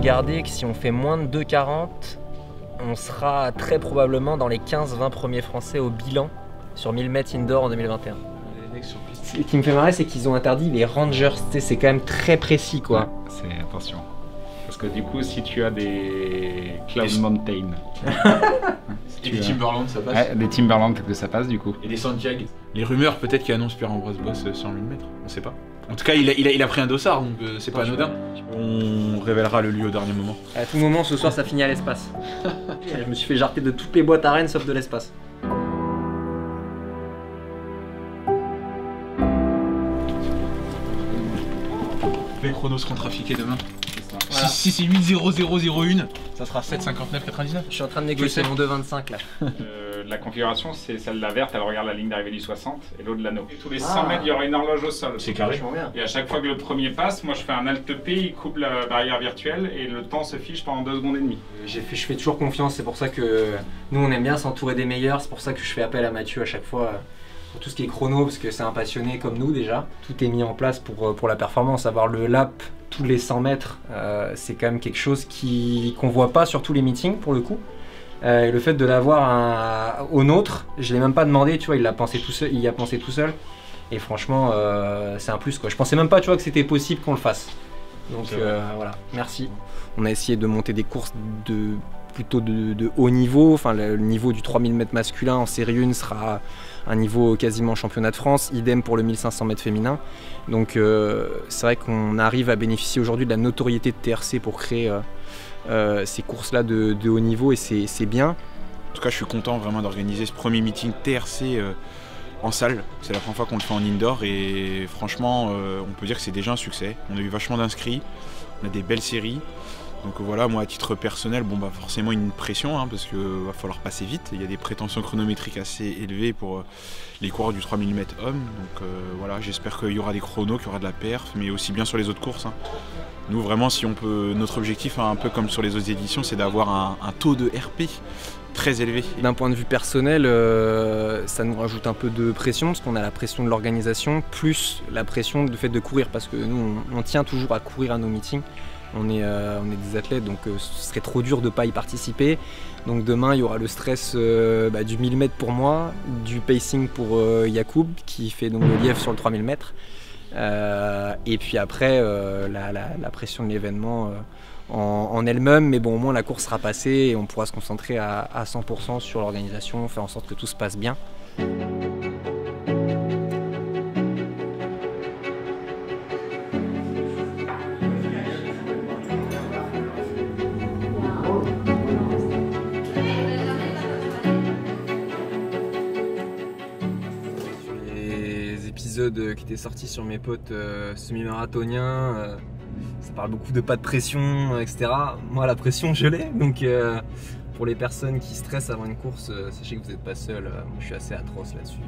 regardé que si on fait moins de 2,40, on sera très probablement dans les 15-20 premiers Français au bilan sur 1000 mètres indoor en 2021. Ce qui me fait marrer, c'est qu'ils ont interdit les rangers, c'est quand même très précis quoi. Ouais, c'est attention. Parce que du coup, si tu as des Cloud Mountain, et des Timberland, ça passe. Ouais, des Timberland, que ça passe du coup. Et des Santiago. Les rumeurs peut-être qu'il annonce Pierre-Ambroise Boss sur 1000 mètres, on sait pas. En tout cas, il a pris un dossard, donc c'est pas anodin. On révélera le lieu au dernier moment. À tout moment, ce soir, ça finit à l'espace. Je me suis fait jarter de toutes les boîtes à Rennes sauf de l'espace. Les chronos seront trafiqués demain. Voilà. Si c'est 8.0001, ça sera 7.59.99. Je suis en train de négocier mon 2,25 là. La configuration, c'est celle de la verte, elle regarde la ligne d'arrivée du 60 et l'autre de l'anneau. Tous les 100 mètres, il y aura une horloge au sol. C'est carré. Bien. Et à chaque fois que le premier passe, moi je fais un Alt P, il coupe la barrière virtuelle et le temps se fiche pendant 2 secondes et demie. Je fais toujours confiance, c'est pour ça que nous on aime bien s'entourer des meilleurs, c'est pour ça que je fais appel à Mathieu à chaque fois pour tout ce qui est chrono, parce que c'est un passionné comme nous déjà. Tout est mis en place pour la performance, avoir le lap tous les 100 mètres, c'est quand même quelque chose qu'on voit pas sur tous les meetings pour le coup. Et le fait de l'avoir au nôtre, je l'ai même pas demandé, tu vois, il y a pensé tout seul. Et franchement, c'est un plus quoi. Je pensais même pas, tu vois, que c'était possible qu'on le fasse. Donc voilà, merci. On a essayé de monter des courses plutôt de haut niveau. Enfin, le niveau du 3000 mètres masculin en série 1 sera un niveau quasiment championnat de France. Idem pour le 1500 mètres féminin. Donc c'est vrai qu'on arrive à bénéficier aujourd'hui de la notoriété de TRC pour créer ces courses-là de haut niveau et c'est bien. En tout cas, je suis content vraiment d'organiser ce premier meeting TRC en salle. C'est la première fois qu'on le fait en indoor et franchement, on peut dire que c'est déjà un succès. On a eu vachement d'inscrits, on a des belles séries. Donc voilà, moi à titre personnel, bon bah forcément une pression parce qu'il va falloir passer vite. Il y a des prétentions chronométriques assez élevées pour les coureurs du 3000 m hommes. Donc voilà, j'espère qu'il y aura des chronos, qu'il y aura de la perf, mais aussi bien sur les autres courses. Nous vraiment, si on peut, notre objectif, un peu comme sur les autres éditions, c'est d'avoir un taux de RP très élevé. D'un point de vue personnel, ça nous rajoute un peu de pression parce qu'on a la pression de l'organisation plus la pression du fait de courir parce que nous on tient toujours à courir à nos meetings. On est des athlètes donc ce serait trop dur de ne pas y participer. Donc demain il y aura le stress du 1000 mètres pour moi, du pacing pour Yacoub qui fait donc le lièvre sur le 3000 mètres. Et puis après la pression de l'événement en elle-même, mais bon au moins la course sera passée et on pourra se concentrer à 100% sur l'organisation, faire en sorte que tout se passe bien. Qui était sorti sur mes potes semi-marathoniens, ça parle beaucoup de pas de pression, etc. Moi la pression je l'ai, donc pour les personnes qui stressent avant une course, sachez que vous n'êtes pas seul, moi je suis assez atroce là-dessus.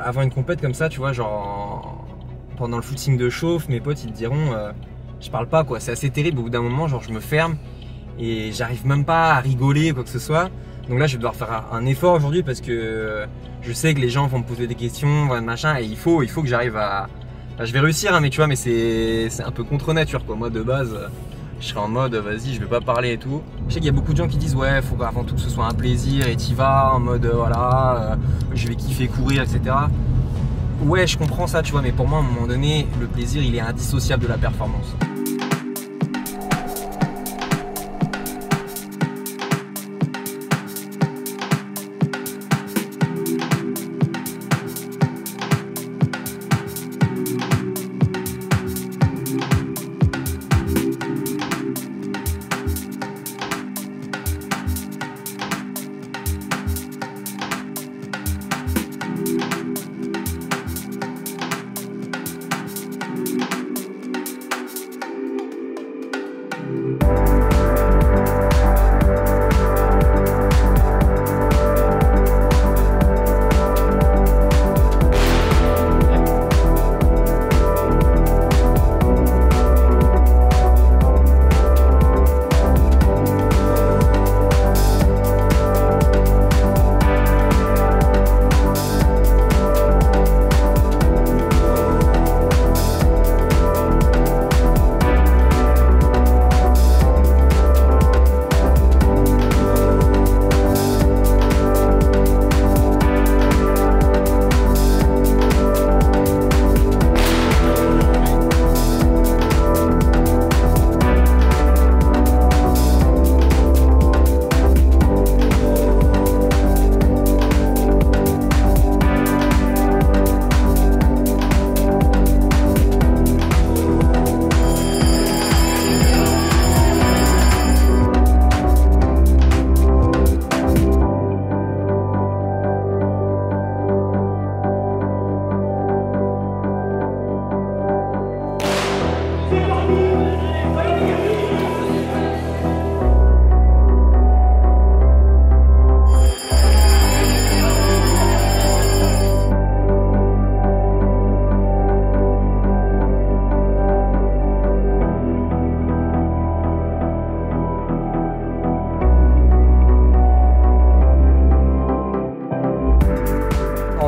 Avant une compète comme ça, tu vois, genre pendant le footing de chauffe, mes potes ils te diront je parle pas quoi, c'est assez terrible, au bout d'un moment genre je me ferme et j'arrive même pas à rigoler quoi que ce soit. Donc là je vais devoir faire un effort aujourd'hui parce que je sais que les gens vont me poser des questions, machin, et il faut que j'arrive à... Enfin, je vais réussir mais tu vois, mais c'est un peu contre nature quoi. Moi de base je serais en mode vas-y je vais pas parler et tout. Je sais qu'il y a beaucoup de gens qui disent ouais faut avant tout que ce soit un plaisir et t'y vas en mode voilà je vais kiffer courir etc. Ouais je comprends ça tu vois, mais pour moi à un moment donné le plaisir il est indissociable de la performance.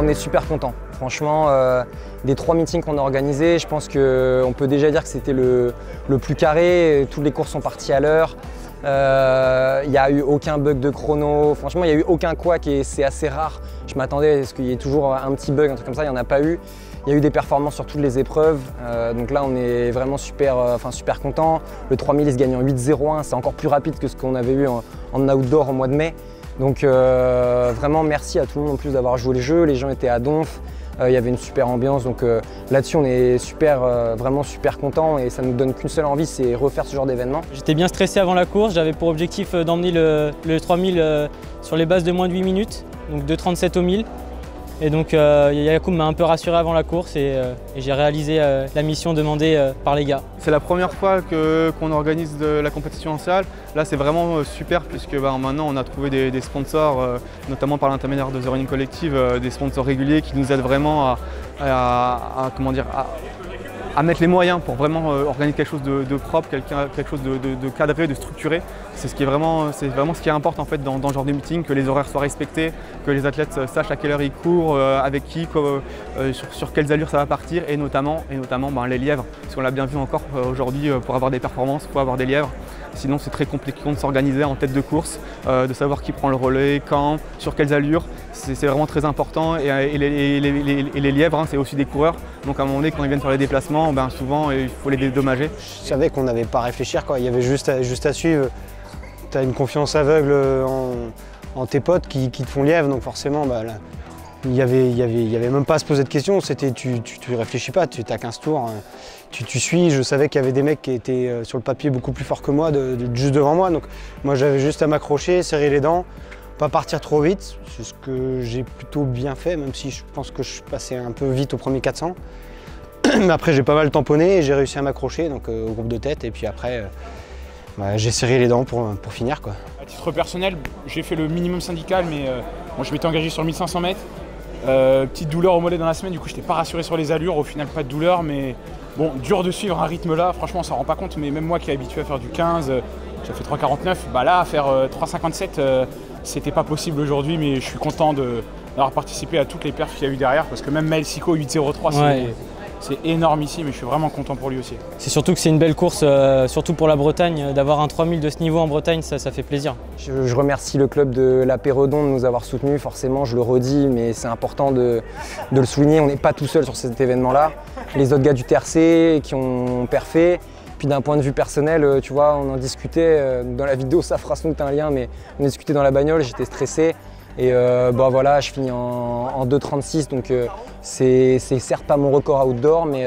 on est super contents. Franchement, des 3 meetings qu'on a organisés, je pense qu'on peut déjà dire que c'était le plus carré. Toutes les courses sont parties à l'heure. Il n'y a eu aucun bug de chrono. Franchement, il n'y a eu aucun couac et c'est assez rare. Je m'attendais à ce qu'il y ait toujours un petit bug, un truc comme ça. Il n'y en a pas eu. Il y a eu des performances sur toutes les épreuves. Donc là, on est vraiment super contents. Le 3000, il se gagne en 8.01. C'est encore plus rapide que ce qu'on avait eu en outdoor au mois de mai. Donc vraiment merci à tout le monde en plus d'avoir joué le jeu, les gens étaient à donf, il y avait une super ambiance, donc là-dessus on est vraiment super contents et ça nous donne qu'une seule envie, c'est refaire ce genre d'événement. J'étais bien stressé avant la course, j'avais pour objectif d'emmener le 3000 sur les bases de moins de 8 minutes, donc 2.37 au 1000. Et donc Yacoub m'a un peu rassuré avant la course et j'ai réalisé la mission demandée par les gars. C'est la première fois qu'on organise de la compétition en salle. Là c'est vraiment super puisque maintenant on a trouvé des sponsors, notamment par l'intermédiaire de The Running Collective, des sponsors réguliers qui nous aident vraiment à mettre les moyens pour vraiment organiser quelque chose de propre, quelque chose de cadré, de structuré. C'est vraiment ce qui importe en fait dans ce genre de meeting, que les horaires soient respectés, que les athlètes sachent à quelle heure ils courent, avec qui, sur quelles allures ça va partir, et notamment les lièvres. Parce qu'on l'a bien vu encore aujourd'hui, pour avoir des performances, il faut avoir des lièvres. Sinon c'est très compliqué de s'organiser en tête de course, de savoir qui prend le relais, quand, sur quelles allures. C'est vraiment très important et les lièvres, c'est aussi des coureurs. Donc à un moment donné, quand ils viennent faire les déplacements, souvent il faut les dédommager. Je savais qu'on n'avait pas à réfléchir, quoi. Il y avait juste à suivre. Tu as une confiance aveugle en tes potes qui te font lièvre, donc forcément là, il y avait même pas à se poser de questions. Tu réfléchis pas, tu as 15 tours, tu suis. Je savais qu'il y avait des mecs qui étaient sur le papier beaucoup plus forts que moi, juste devant moi. Donc moi j'avais juste à m'accrocher, serrer les dents, pas partir trop vite. C'est ce que j'ai plutôt bien fait, même si je pense que je suis passé un peu vite au premier 400. Mais après j'ai pas mal tamponné et j'ai réussi à m'accrocher au groupe de tête. Et puis après j'ai serré les dents pour finir, quoi. À titre personnel, j'ai fait le minimum syndical, mais je m'étais engagé sur 1500 mètres. Petite douleur au mollet dans la semaine, du coup je n'étais pas rassuré sur les allures, au final pas de douleur, mais bon, dur de suivre un rythme là, franchement on s'en rend pas compte, mais même moi qui est habitué à faire du 15, j'ai fait 3,49, là à faire 3,57, c'était pas possible aujourd'hui, mais je suis content d'avoir participé à toutes les perfs qu'il y a eu derrière, parce que même Maël Sico 8,03, c'est énorme ici, mais je suis vraiment content pour lui aussi. C'est surtout que c'est une belle course, surtout pour la Bretagne. D'avoir un 3000 de ce niveau en Bretagne, ça fait plaisir. Je remercie le club de la Péredon de nous avoir soutenus, forcément, je le redis, mais c'est important de le souligner. On n'est pas tout seul sur cet événement-là. Les autres gars du TRC qui ont perfé. Puis d'un point de vue personnel, tu vois, on en discutait. Dans la vidéo, ça fera sans doute un lien, mais on discutait dans la bagnole, j'étais stressé. Et voilà, je finis en 2,36, donc c'est certes pas mon record outdoor, mais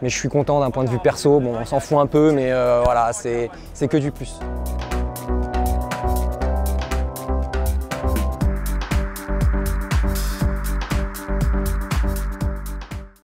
je suis content d'un point de vue perso. Bon, on s'en fout un peu, mais voilà, c'est que du plus.